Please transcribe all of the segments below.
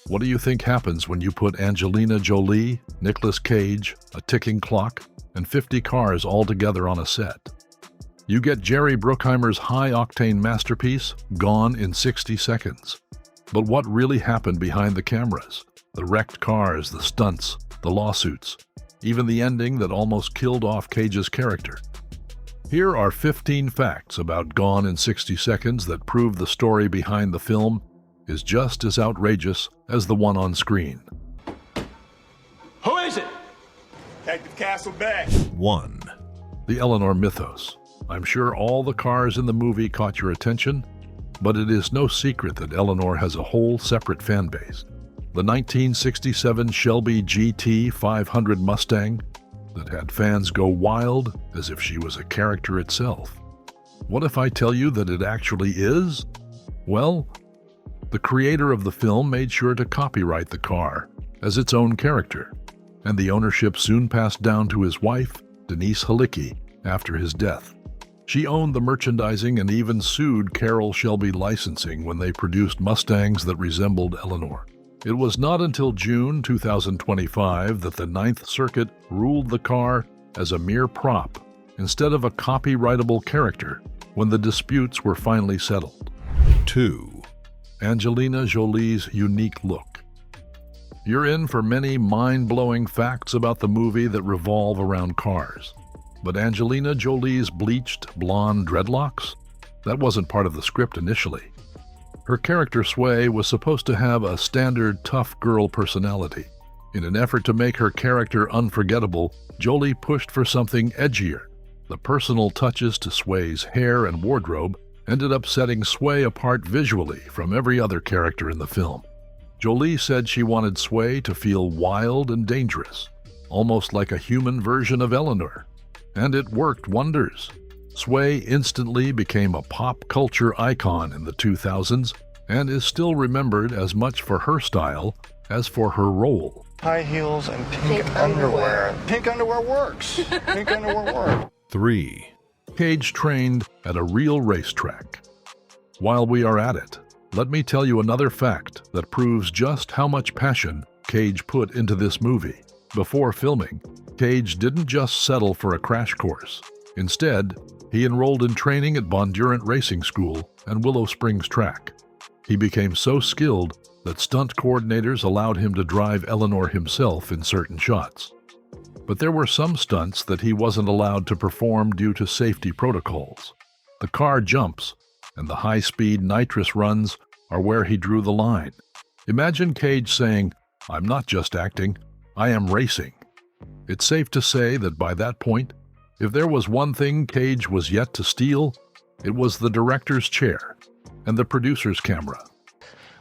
What do you think happens when you put Angelina Jolie, Nicolas Cage, a ticking clock, and 50 cars all together on a set? You get Jerry Bruckheimer's high-octane masterpiece, Gone in 60 Seconds. But what really happened behind the cameras? The wrecked cars, the stunts, the lawsuits, even the ending that almost killed off Cage's character. Here are 15 facts about Gone in 60 Seconds that prove the story behind the film is just as outrageous as the one on screen. Who is it? Detective Castlebeck. 1. The Eleanor mythos. I'm sure all the cars in the movie caught your attention, but it is no secret that Eleanor has a whole separate fan base. The 1967 Shelby GT 500 Mustang that had fans go wild as if she was a character itself. What if I tell you that it actually is? Well, the creator of the film made sure to copyright the car as its own character, and the ownership soon passed down to his wife, Denise Halicki, after his death. She owned the merchandising and even sued Carroll Shelby Licensing when they produced Mustangs that resembled Eleanor. It was not until June 2025 that the Ninth Circuit ruled the car as a mere prop instead of a copyrightable character when the disputes were finally settled. 2. Angelina Jolie's unique look. You're in for many mind-blowing facts about the movie that revolve around cars. But Angelina Jolie's bleached blonde dreadlocks? That wasn't part of the script initially. Her character Sway was supposed to have a standard tough girl personality. In an effort to make her character unforgettable, Jolie pushed for something edgier. The personal touches to Sway's hair and wardrobe ended up setting Sway apart visually from every other character in the film. Jolie said she wanted Sway to feel wild and dangerous, almost like a human version of Eleanor. And it worked wonders. Sway instantly became a pop culture icon in the 2000s and is still remembered as much for her style as for her role. High heels and pink underwear. Pink underwear works. Pink underwear works. 3. Cage trained at a real racetrack. While we are at it, let me tell you another fact that proves just how much passion Cage put into this movie. Before filming, Cage didn't just settle for a crash course. Instead, he enrolled in training at Bondurant Racing School and Willow Springs Track. He became so skilled that stunt coordinators allowed him to drive Eleanor himself in certain shots. But there were some stunts that he wasn't allowed to perform due to safety protocols. The car jumps and the high-speed nitrous runs are where he drew the line. Imagine Cage saying, "I'm not just acting, I am racing." It's safe to say that by that point, if there was one thing Cage was yet to steal, it was the director's chair and the producer's camera.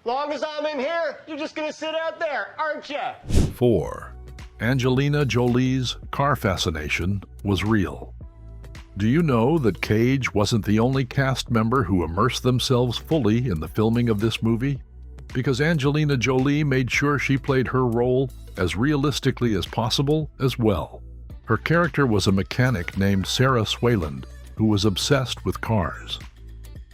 Long as I'm in here, you're just gonna sit out there, aren't you? 4. Angelina Jolie's car fascination was real. Do you know that Cage wasn't the only cast member who immersed themselves fully in the filming of this movie? Because Angelina Jolie made sure she played her role as realistically as possible as well. Her character was a mechanic named Sarah Swayland who was obsessed with cars.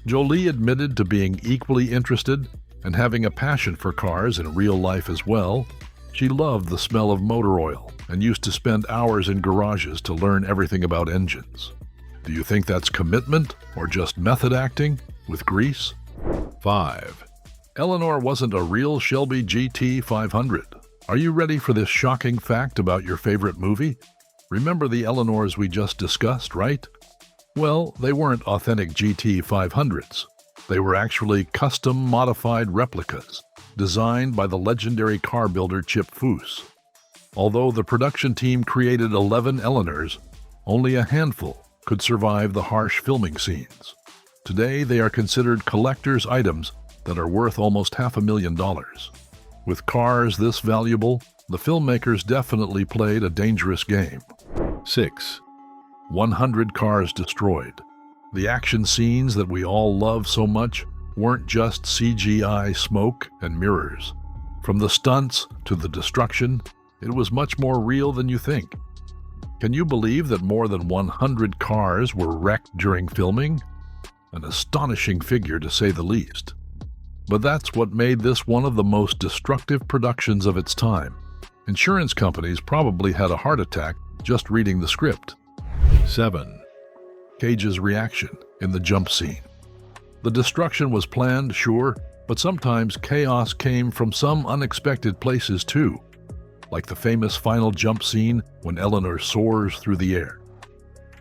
Jolie admitted to being equally interested and having a passion for cars in real life as well. She loved the smell of motor oil and used to spend hours in garages to learn everything about engines. Do you think that's commitment or just method acting with grease? 5. Eleanor wasn't a real Shelby GT 500. Are you ready for this shocking fact about your favorite movie? Remember the Eleanors we just discussed, right? Well, they weren't authentic GT 500s. They were actually custom-modified replicas, designed by the legendary car builder Chip Foose. Although the production team created 11 Eleanors, only a handful could survive the harsh filming scenes. Today, they are considered collector's items that are worth almost $500,000. With cars this valuable, the filmmakers definitely played a dangerous game. 6. 100 cars destroyed. The action scenes that we all love so much weren't just CGI smoke and mirrors. From the stunts to the destruction, it was much more real than you think. Can you believe that more than 100 cars were wrecked during filming? An astonishing figure to say the least. But that's what made this one of the most destructive productions of its time. Insurance companies probably had a heart attack just reading the script. 7, Cage's reaction in the jump scene. The destruction was planned, sure, but sometimes chaos came from some unexpected places too, like the famous final jump scene when Eleanor soars through the air.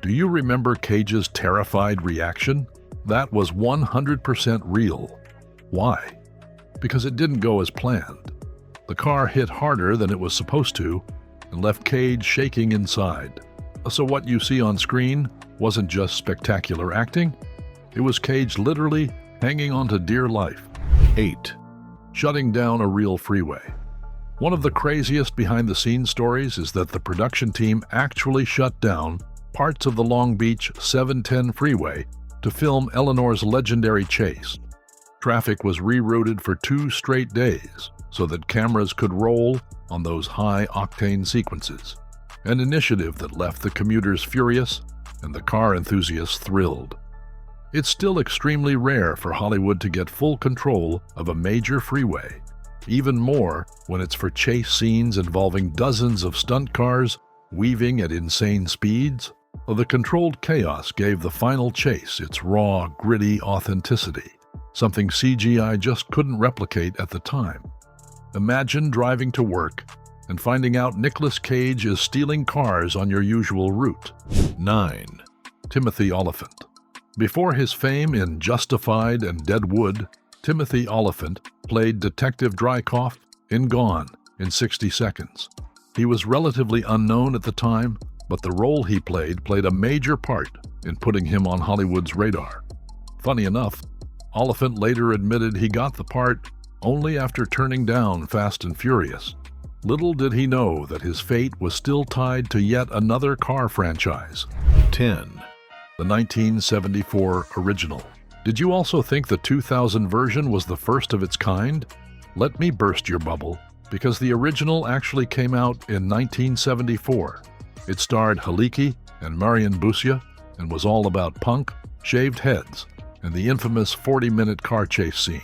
Do you remember Cage's terrified reaction? That was 100% real. Why? Because it didn't go as planned. The car hit harder than it was supposed to and left Cage shaking inside. So what you see on screen wasn't just spectacular acting, it was Cage literally hanging on to dear life. 8, Shutting down a real freeway. One of the craziest behind-the-scenes stories is that the production team actually shut down parts of the Long Beach 710 freeway to film Eleanor's legendary chase. Traffic was rerouted for 2 straight days so that cameras could roll on those high-octane sequences, an initiative that left the commuters furious and the car enthusiasts thrilled. It's still extremely rare for Hollywood to get full control of a major freeway, even more when it's for chase scenes involving dozens of stunt cars weaving at insane speeds. The controlled chaos gave the final chase its raw, gritty authenticity, something CGI just couldn't replicate at the time. Imagine driving to work and finding out Nicolas Cage is stealing cars on your usual route. 9, Timothy Olyphant. Before his fame in Justified and Deadwood, Timothy Olyphant played Detective Drycoff in Gone in 60 Seconds. He was relatively unknown at the time, but the role he played a major part in putting him on Hollywood's radar. Funny enough, Olyphant later admitted he got the part only after turning down Fast and Furious. Little did he know that his fate was still tied to yet another car franchise. 10, The 1974 original. Did you also think the 2000 version was the first of its kind? Let me burst your bubble, because the original actually came out in 1974. It starred Haliki and Marion Busia and was all about punk, shaved heads, and the infamous 40-minute car chase scene.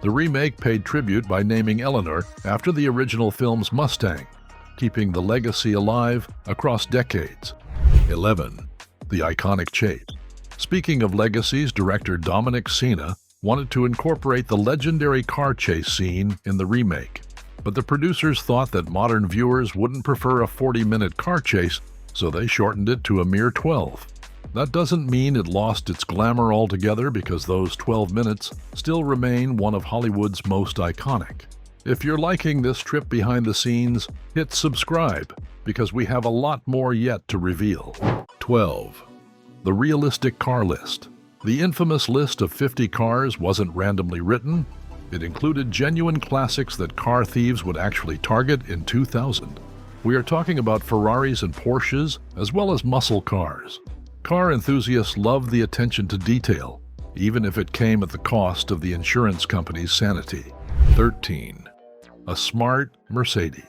The remake paid tribute by naming Eleanor after the original film's Mustang, keeping the legacy alive across decades. 11, The iconic chase. Speaking of legacies, director Dominic Sena wanted to incorporate the legendary car chase scene in the remake, but the producers thought that modern viewers wouldn't prefer a 40-minute car chase, so they shortened it to a mere 12. That doesn't mean it lost its glamour altogether, because those 12 minutes still remain one of Hollywood's most iconic. If you're liking this trip behind the scenes, hit subscribe, because we have a lot more yet to reveal. 12, The realistic car list. The infamous list of 50 cars wasn't randomly written. It included genuine classics that car thieves would actually target in 2000. We are talking about Ferraris and Porsches, as well as muscle cars. Car enthusiasts loved the attention to detail, even if it came at the cost of the insurance company's sanity. 13, A smart Mercedes.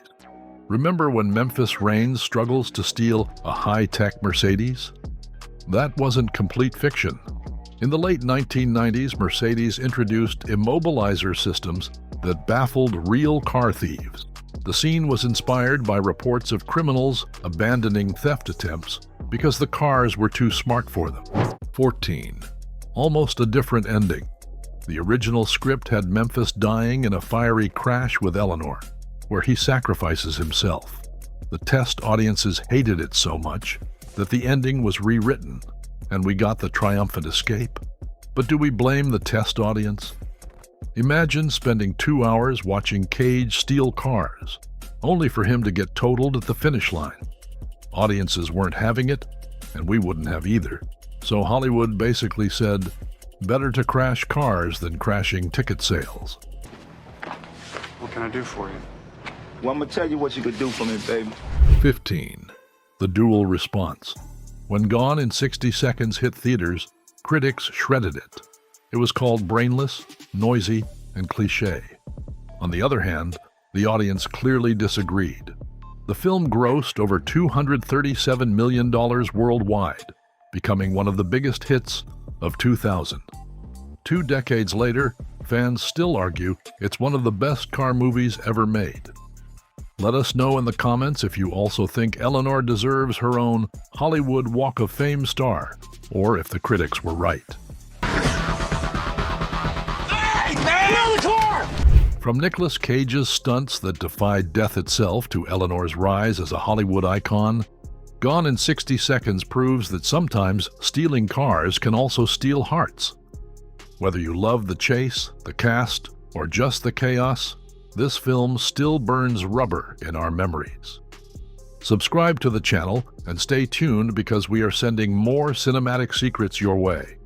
Remember when Memphis Reigns struggles to steal a high-tech Mercedes? That wasn't complete fiction. In the late 1990s, Mercedes introduced immobilizer systems that baffled real car thieves. The scene was inspired by reports of criminals abandoning theft attempts because the cars were too smart for them. 14, Almost a different ending. The original script had Memphis dying in a fiery crash with Eleanor, where he sacrifices himself. The test audiences hated it so much that the ending was rewritten, and we got the triumphant escape. But do we blame the test audience? Imagine spending 2 hours watching Cage steal cars, only for him to get totaled at the finish line. Audiences weren't having it, and we wouldn't have either. So Hollywood basically said, better to crash cars than crashing ticket sales. What can I do for you? Well, I'm gonna tell you what you could do for me, baby. 15, The dual response. When Gone in 60 Seconds hit theaters, critics shredded it. It was called brainless, noisy, and cliché. On the other hand, the audience clearly disagreed. The film grossed over $237 million worldwide, becoming one of the biggest hits of 2000. 2 decades later, fans still argue it's one of the best car movies ever made. Let us know in the comments if you also think Eleanor deserves her own Hollywood Walk of Fame star, or if the critics were right. From Nicolas Cage's stunts that defied death itself to Eleanor's rise as a Hollywood icon, Gone in 60 Seconds proves that sometimes stealing cars can also steal hearts. Whether you love the chase, the cast, or just the chaos, this film still burns rubber in our memories. Subscribe to the channel and stay tuned because we are sending more cinematic secrets your way.